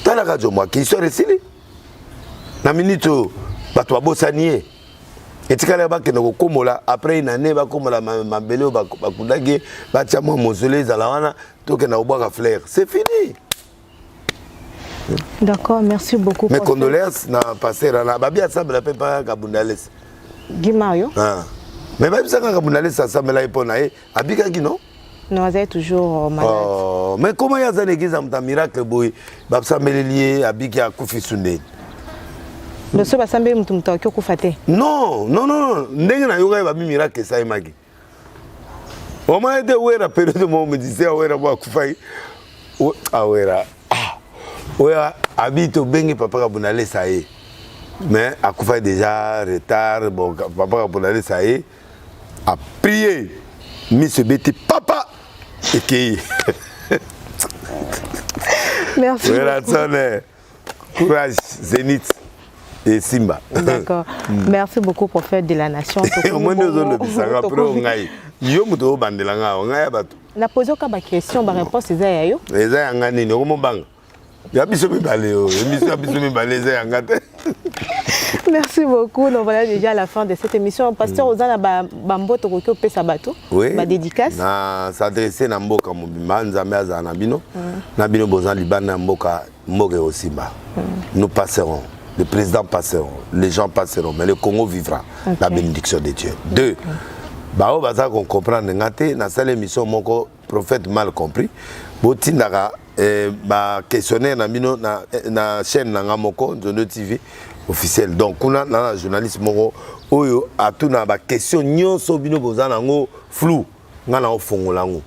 tala ka jomwa ki so resili na minute bato abosanie etikala ba ke ko komola après une année ba komola mabele ba kudage ba tchamo mausolée za lawana to ke na obwa fleur c'est fini. D'accord, merci beaucoup. Mes condoléances na passer na babia sabela pe pa kabundales Guy Mario mais ba bisa kabundales ça sabela ipona abika ki non. Non, vous êtes toujours malade. Oh, mais comment il y a des églises en miracle boy, babsa melelier abiki akufi sunde. Le so basambe mutumta ko kufate. Non, ndenge na yoga ba miracle ça imagi. O ma de wera période mo me disait wera ba kufai. O awera. Oya habito bengi papa kabunale ça est. Mais akufa déjà retard bon papa kabunale ça est. A prier. Monsieur Betty papa et merci. Courage, Zénith et Simba. D'accord. Merci beaucoup, prophète de la nation. La posé aucune question, ma réponse est à Merci beaucoup. Donc voilà déjà la fin de cette émission. Pasteur Ozana Bambo Tokyo Pesabato. Oui. Ma dédicace. Na s'adresser na mboka mobimba nzambe aza na bino. Na bino bozan libana mboka mboka osimba. Nous passerons. Les présidents passeront. Les gens passeront. Mais le Congo vivra. Okay. La bénédiction de Dieu. Deux. Bao baza qu'on comprend ngate na sale émission moko prophète mal compris. Botindaka ba questionnaire na bino na chaîne na ngamoko Nzondo TV officiel. Donc kuna na journaliste moko oyo atuna ba question nyonso bino bozana ngo flou ngana ofongola ngo.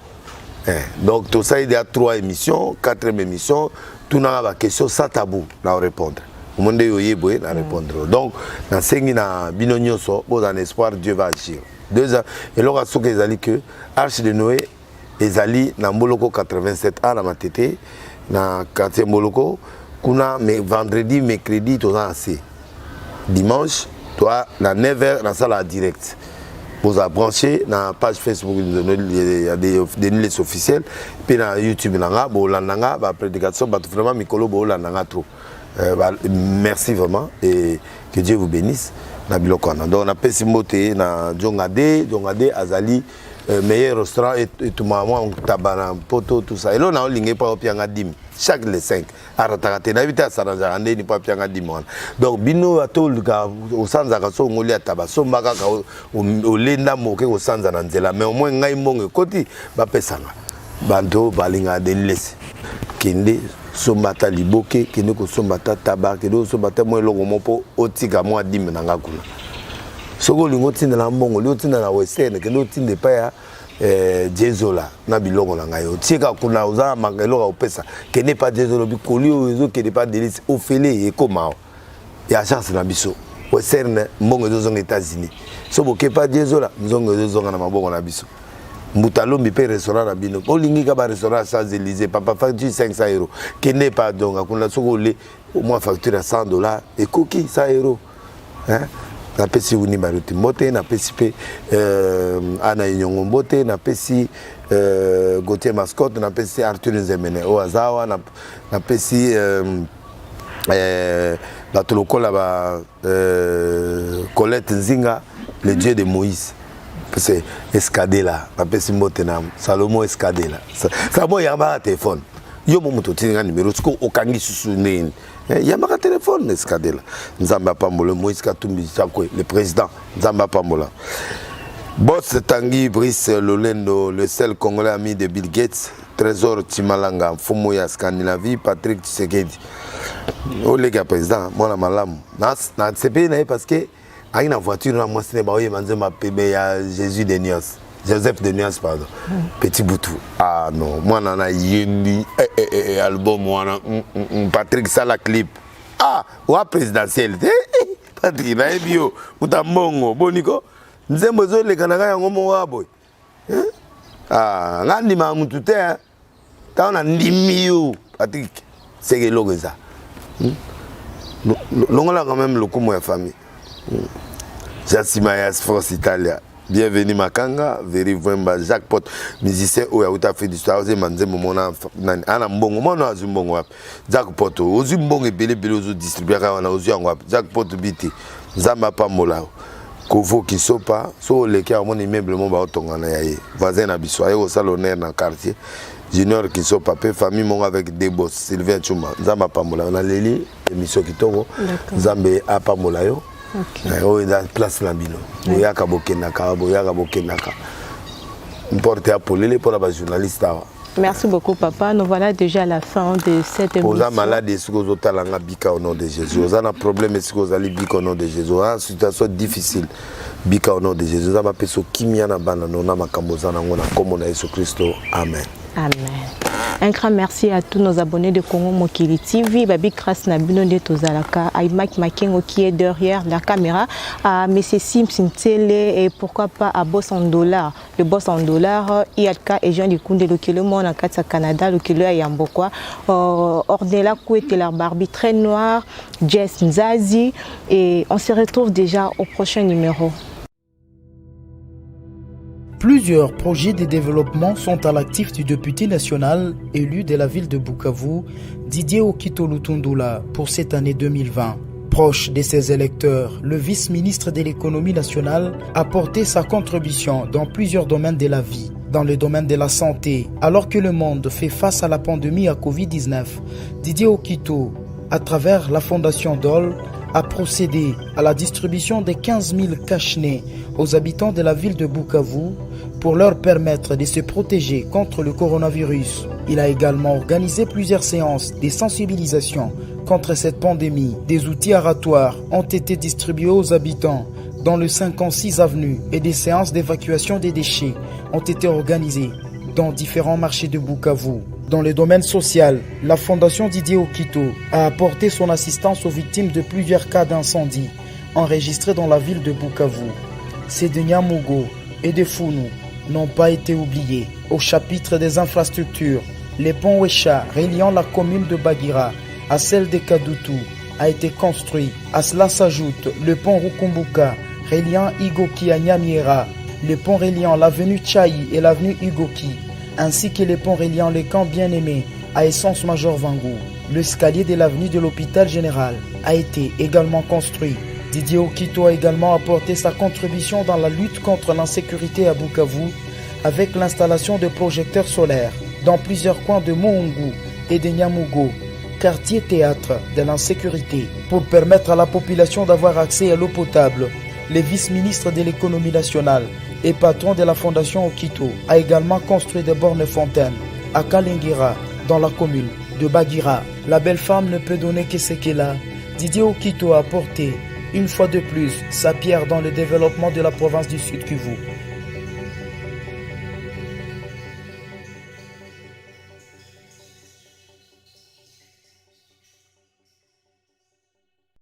Donc tout ça il y a 3 émissions, 4e émission, tout na ba question sans tabou na répondre. Au monde yo yeboé na répondre. Donc na sengi na bino nyonso bo en espoir Dieu va agir. 2 ans et là ce que ezali que Arche de Noé ezali na Moloko 87 ans na matete na quartier Moloko kuna mais vendredi mercredi to za assez. Dimanche toi na 9h na salle direct. Vous avez branché dans la page Facebook, il y a des listes officielles, puis dans YouTube, la prédication, vraiment, Mikolo, trop. Merci vraiment et que Dieu vous bénisse. Donc, on a Pessimote, na Djongade, Azali, meilleur restaurant et tout le monde, Tabana, Poto, tout ça. Et là, on a ligné par Opiangadim, chaque les 5. Aratakate, n'avait à Saranjande, ni pas Piangadim. Donc, Bino a tout le gars, au Sanzakaso, on a Tabaso, Magaka, au Lenda Moke, au Sanzanzela, mais au moins, on a un bon côté, Bapesanga, Banto, Balinga, Denles, Kende, Sombata Liboke, Kende, Sombata Tabak, Kende, Sombata, moi, Logomopo, Otika, moi, Dim, Nangakula. Soko lingo tinda na mbongo lio tinda na western ke lio tinda pa ya jezola na bilongo na ngayo tika kuna uza mangelo ka opesa ke ne pas jezolo bi kolio ezo ke ne pas délice ofele e komao ya chance na biso western mbongo ezo zonga États-Unis so boke pas jezola nzongo ezo zonga na mabongo na biso Mbutalo mi pe restaurant na bino olingi ka ba restaurant Champs-Élysées papa facture 500 euros ke ne pas donc kuna soko le au moins facture à $100 et cookie 100 euros hein. Na pesi Wini Baruti Mbote, na pesi pe Ana Inyongo Mbote, na pesi Gauthier Mascotte, na pesi Arthur Nzemene Oazawa, na pesi Batolokola ba Colette Nzinga, le dieu de Moïse. C'est Escadela, na pesi Mbote na Salomo Escadela. Ça bon yamba téléphone. Yo moto tinga numéro siko okangi susu nene. Yamaka téléphone Escadela. Nzamba Pambola Moïse Katumbi Chakwe le président Nzamba Pambola. Boss Tanguy Brice Lolendo, le seul Congolais ami de Bill Gates, Trésor Timalanga, Fumo ya Scandinavie, Patrick Tshisekedi. Oh les gars président, moi la malam. Na CP na parce que a une voiture na moi ce n'est pas oye manzema pebe ya Jésus de Nias. Joseph de Nias, pardon. Petit Boutou. Ah non, moi, on a Yendi, album, moi, Patrick Sala clip. Ah, ou à présidentiel. Patrick, na ebio, ou ta mongo, boniko. Nous avons besoin de Canada, on va boy. Ah, ngandi ma mutute, hein. T'as on a ndimio, Patrick. C'est que l'eau ça. L'on a quand même le coup de famille. Jassimayas, France Italia. Bienvenue Makanga, Veri Vemba, Jacques Pot, musicien ou Yaouta fait d'histoire, Ose Manze Momona, Ana Mbongo, Mona Zumbongo, Jacques Pot, Ozumbongo et Bele Belozo distribuera, on a Ozu Angwap, Jacques Pot Biti, Zamba Pamola, Kovo Kisopa, so le cas mon immeuble mon baotongana yaye, voisin Abissoye au salonnaire dans le quartier, Junior Kisopa, famille mon avec des boss, Sylvain Chuma, Zamba Pamola, on a Lili, émission Kitongo, Zambe Apamola yo. Oh, il y a place là, bino. Il y a Kabokenaka, il y a Kabokenaka. Importé à Polélé pour la journaliste. Merci beaucoup, papa. Nous voilà déjà à la fin de cette émission. Vous avez malade et si vous avez bika au nom de Jésus. Vous avez un problème et si vous avez bika au nom de Jésus. Une situation difficile. Bika au nom de Jésus. Vous avez un peu de kimia na bana na makamboza na ngona comme na Yesu Christo. Amen. Amen. Un grand merci à tous nos abonnés de Congo Mokili TV. Babi Kras Nabino de Tozalaka, à Mike Makengo qui est derrière la caméra, à M. Simpson Télé et pourquoi pas à Boss en dollars. Le Boss en dollars, Iadka et Jean Likunde, le Kilomon en Katsa Canada, le Kilo à Yambokwa, Ordela Kouete, la Barbie très noire, Jess Nzazi. Et on se retrouve déjà au prochain numéro. Plusieurs projets de développement sont à l'actif du député national élu de la ville de Bukavu, Didier Okito Lutundula, pour cette année 2020. Proche de ses électeurs, le vice-ministre de l'économie nationale a porté sa contribution dans plusieurs domaines de la vie. Dans le domaine de la santé, alors que le monde fait face à la pandémie à Covid-19, Didier Okito, à travers la fondation DOL, a procédé à la distribution de 15 000 cache-nez aux habitants de la ville de Bukavu pour leur permettre de se protéger contre le coronavirus. Il a également organisé plusieurs séances de sensibilisation contre cette pandémie. Des outils aratoires ont été distribués aux habitants dans le 56 avenue et des séances d'évacuation des déchets ont été organisées dans différents marchés de Bukavu. Dans le domaine social, la Fondation Didier Okito a apporté son assistance aux victimes de plusieurs cas d'incendie enregistrés dans la ville de Bukavu. Ces de Nyamugo et de Funu n'ont pas été oubliés. Au chapitre des infrastructures, le pont Wesha reliant la commune de Bagira à celle de Kadutu a été construit. À cela s'ajoute le pont Rukumbuka reliant Igoki à Nyamiera, le pont reliant l'avenue Tchaï et l'avenue Igoki, ainsi que le pont reliant le camp Bien-Aimé à Essence Major Vangou. L'escalier de l'avenue de l'hôpital général a été également construit. Didier Okito a également apporté sa contribution dans la lutte contre l'insécurité à Bukavu avec l'installation de projecteurs solaires dans plusieurs coins de Mohungu et de Nyamugo, quartier théâtre de l'insécurité, pour permettre à la population d'avoir accès à l'eau potable. Le vice-ministre de l'économie nationale et patron de la fondation Okito a également construit des bornes fontaines à Kalingira, dans la commune de Bagira. La belle femme ne peut donner que ce qu'elle a. Didier Okito a apporté une fois de plus sa pierre dans le développement de la province du Sud Kivu.